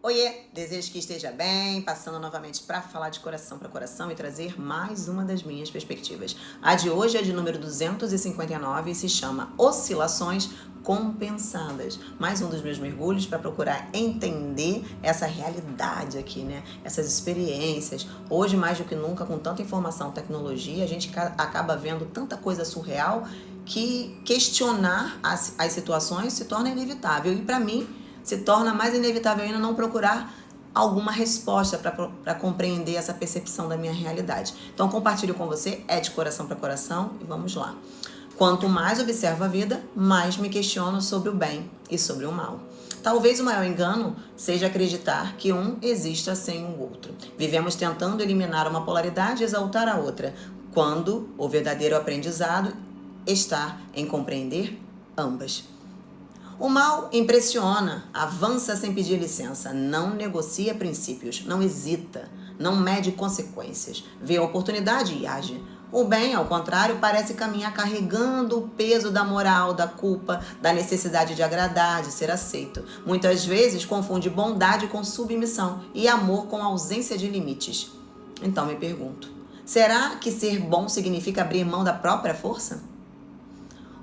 Oiê, desejo que esteja bem, passando novamente para falar de coração para coração e trazer mais uma das minhas perspectivas. A de hoje é de número 259 e se chama Oscilações Compensadas. Mais um dos meus mergulhos para procurar entender essa realidade aqui, né? Essas experiências. Hoje, mais do que nunca, com tanta informação, tecnologia, a gente acaba vendo tanta coisa surreal que questionar as situações se torna inevitável. E para mim, se torna mais inevitável ainda não procurar alguma resposta para compreender essa percepção da minha realidade. Então, compartilho com você, é de coração para coração, e vamos lá. Quanto mais observo a vida, mais me questiono sobre o bem e sobre o mal. Talvez o maior engano seja acreditar que um exista sem o outro. Vivemos tentando eliminar uma polaridade e exaltar a outra, quando o verdadeiro aprendizado está em compreender ambas. O mal impressiona, avança sem pedir licença, não negocia princípios, não hesita, não mede consequências, vê a oportunidade e age. O bem, ao contrário, parece caminhar carregando o peso da moral, da culpa, da necessidade de agradar, de ser aceito. Muitas vezes confunde bondade com submissão e amor com ausência de limites. Então me pergunto, será que ser bom significa abrir mão da própria força?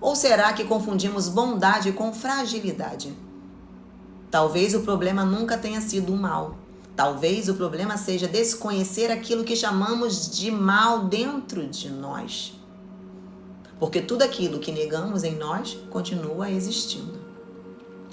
Ou será que confundimos bondade com fragilidade? Talvez o problema nunca tenha sido o mal. Talvez o problema seja desconhecer aquilo que chamamos de mal dentro de nós. Porque tudo aquilo que negamos em nós continua existindo.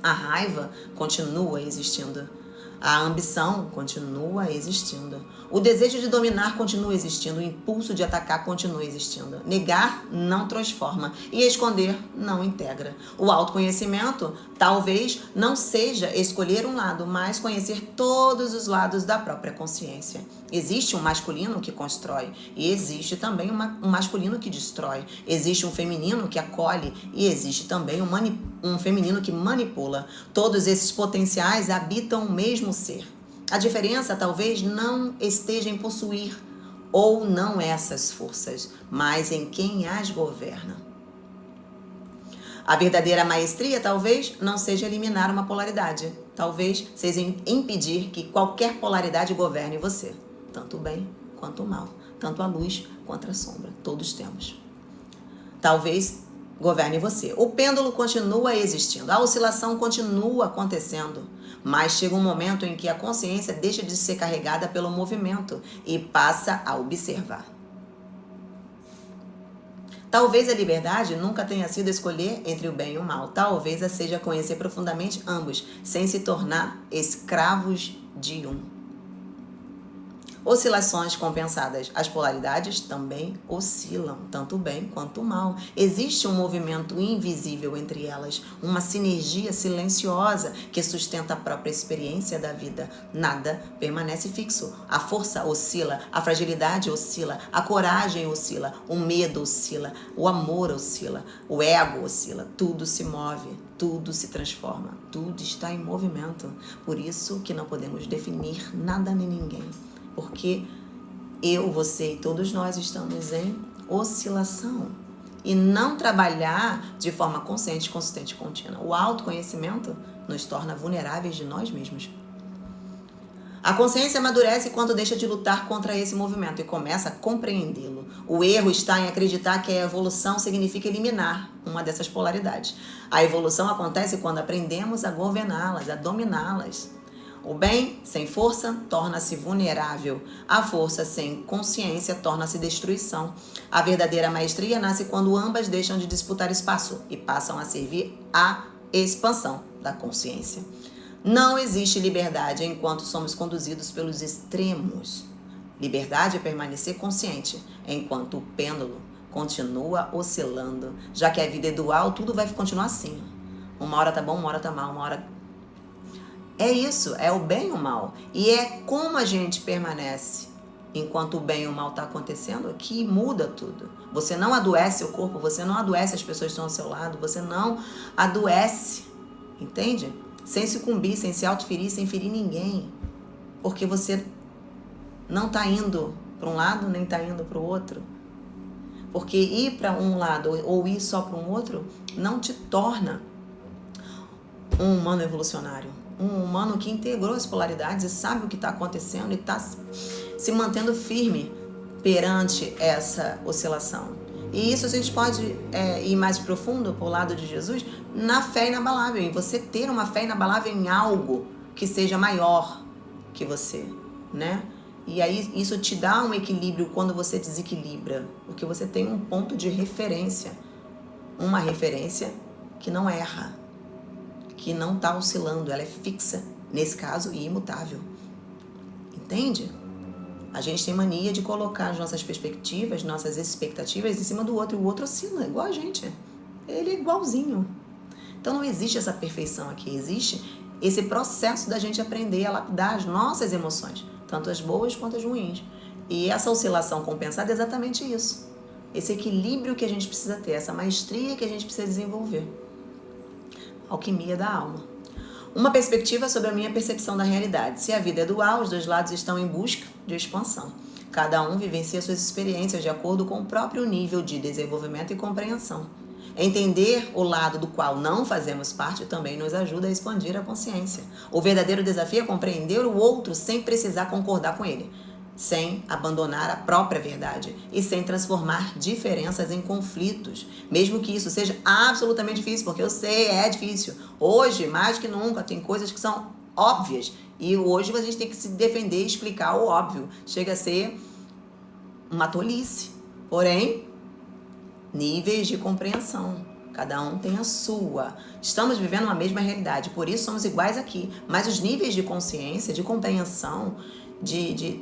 A raiva continua existindo. A ambição continua existindo. O desejo de dominar continua existindo. O impulso de atacar continua existindo. Negar não transforma e esconder não integra. O autoconhecimento talvez não seja escolher um lado, mas conhecer todos os lados da própria consciência. Existe um masculino que constrói e existe também um masculino que destrói. Existe um feminino que acolhe e existe também um feminino que manipula. Todos esses potenciais habitam o mesmo ser. A diferença talvez não esteja em possuir ou não essas forças, mas em quem as governa. A verdadeira maestria talvez não seja eliminar uma polaridade, talvez seja impedir que qualquer polaridade governe você, tanto o bem quanto o mal, tanto a luz quanto a sombra, todos temos. Talvez governe você. O pêndulo continua existindo, a oscilação continua acontecendo, mas chega um momento em que a consciência deixa de ser carregada pelo movimento e passa a observar. Talvez a liberdade nunca tenha sido escolher entre o bem e o mal. Talvez a seja conhecer profundamente ambos, sem se tornar escravos de um. Oscilações compensadas. As polaridades também oscilam, tanto o bem quanto o mal. Existe um movimento invisível entre elas, uma sinergia silenciosa que sustenta a própria experiência da vida. Nada permanece fixo. A força oscila, a fragilidade oscila, a coragem oscila, o medo oscila, o amor oscila, o ego oscila. Tudo se move, tudo se transforma, tudo está em movimento. Por isso que não podemos definir nada nem ninguém. Porque eu, você e todos nós estamos em oscilação. E não trabalhar de forma consciente, consistente e contínua. O autoconhecimento nos torna vulneráveis de nós mesmos. A consciência amadurece quando deixa de lutar contra esse movimento e começa a compreendê-lo. O erro está em acreditar que a evolução significa eliminar uma dessas polaridades. A evolução acontece quando aprendemos a governá-las, a dominá-las. O bem sem força torna-se vulnerável. A força sem consciência torna-se destruição. A verdadeira maestria nasce quando ambas deixam de disputar espaço e passam a servir à expansão da consciência. Não existe liberdade enquanto somos conduzidos pelos extremos. Liberdade é permanecer consciente, enquanto o pêndulo continua oscilando. Já que a vida é dual, tudo vai continuar assim. Uma hora tá bom, uma hora tá mal, uma hora... É isso, é o bem e o mal. E é como a gente permanece enquanto o bem e o mal está acontecendo que muda tudo. Você não adoece o corpo, você não adoece as pessoas que estão ao seu lado, você não adoece, entende? Sem sucumbir, sem se autoferir, sem ferir ninguém. Porque você não está indo para um lado, nem está indo para o outro. Porque ir para um lado ou ir só para um outro não te torna um humano evolucionário. um humano que integrou as polaridades e sabe o que está acontecendo e está se mantendo firme perante essa oscilação. E isso a gente pode ir mais profundo para o lado de Jesus na fé inabalável, em você ter uma fé inabalável em algo que seja maior que você, né? E aí isso te dá um equilíbrio quando você desequilibra, porque você tem um ponto de referência, uma referência que não erra, que não está oscilando, ela é fixa, nesse caso, e imutável. Entende? A gente tem mania de colocar as nossas perspectivas, nossas expectativas em cima do outro, e o outro oscila, igual a gente. Ele é igualzinho. Então não existe essa perfeição aqui, existe esse processo da gente aprender a lapidar as nossas emoções, tanto as boas quanto as ruins. E essa oscilação compensada é exatamente isso. Esse equilíbrio que a gente precisa ter, essa maestria que a gente precisa desenvolver. Alquimia da alma. Uma perspectiva sobre a minha percepção da realidade. Se a vida é dual, os dois lados estão em busca de expansão. Cada um vivencia suas experiências de acordo com o próprio nível de desenvolvimento e compreensão. Entender o lado do qual não fazemos parte também nos ajuda a expandir a consciência. O verdadeiro desafio é compreender o outro sem precisar concordar com ele, sem abandonar a própria verdade e sem transformar diferenças em conflitos, mesmo que isso seja absolutamente difícil, porque eu sei, é difícil. Hoje, mais que nunca, tem coisas que são óbvias e hoje a gente tem que se defender e explicar o óbvio. Chega a ser uma tolice, porém, níveis de compreensão. Cada um tem a sua. Estamos vivendo uma mesma realidade, por isso somos iguais aqui. Mas os níveis de consciência, de compreensão, de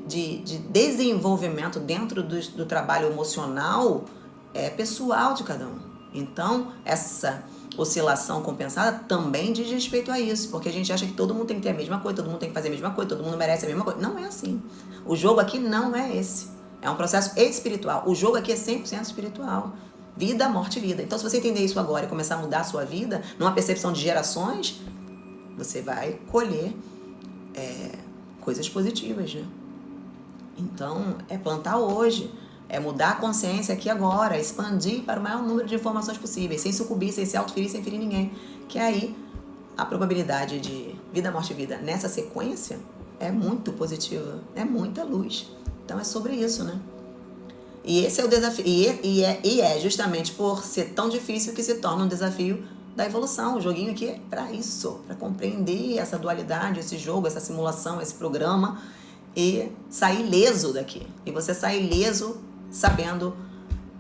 desenvolvimento dentro do trabalho emocional é pessoal de cada um. Então, essa oscilação compensada também diz respeito a isso, porque a gente acha que todo mundo tem que ter a mesma coisa, todo mundo tem que fazer a mesma coisa, todo mundo merece a mesma coisa. Não é assim. O jogo aqui não é esse. É um processo espiritual. O jogo aqui é 100% espiritual. Vida, morte e vida. Então, se você entender isso agora e começar a mudar a sua vida, numa percepção de gerações, você vai colher coisas positivas, né? Então, é plantar hoje, é mudar a consciência aqui agora, expandir para o maior número de informações possíveis, sem sucumbir, sem se autoferir, sem ferir ninguém. Que aí, a probabilidade de vida, morte e vida nessa sequência é muito positiva, é muita luz. Então, é sobre isso, né? E esse é o desafio, e é justamente por ser tão difícil que se torna um desafio da evolução. O joguinho aqui é para isso, para compreender essa dualidade, esse jogo, essa simulação, esse programa e sair leso daqui. E você sair leso sabendo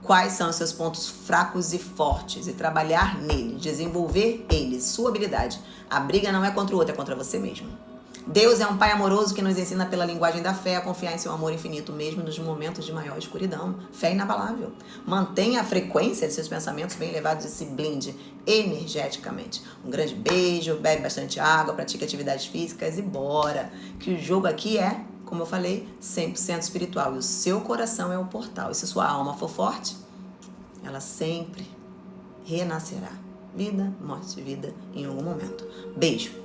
quais são os seus pontos fracos e fortes e trabalhar neles, desenvolver eles, sua habilidade. A briga não é contra o outro, é contra você mesmo. Deus é um Pai amoroso que nos ensina pela linguagem da fé a confiar em seu amor infinito, mesmo nos momentos de maior escuridão. Fé inabalável. Mantenha a frequência de seus pensamentos bem elevados e se blinde energeticamente. Um grande beijo, bebe bastante água, pratique atividades físicas e bora. Que o jogo aqui é, como eu falei, 100% espiritual. E o seu coração é o portal. E se sua alma for forte, ela sempre renascerá. Vida, morte e vida em algum momento. Beijo.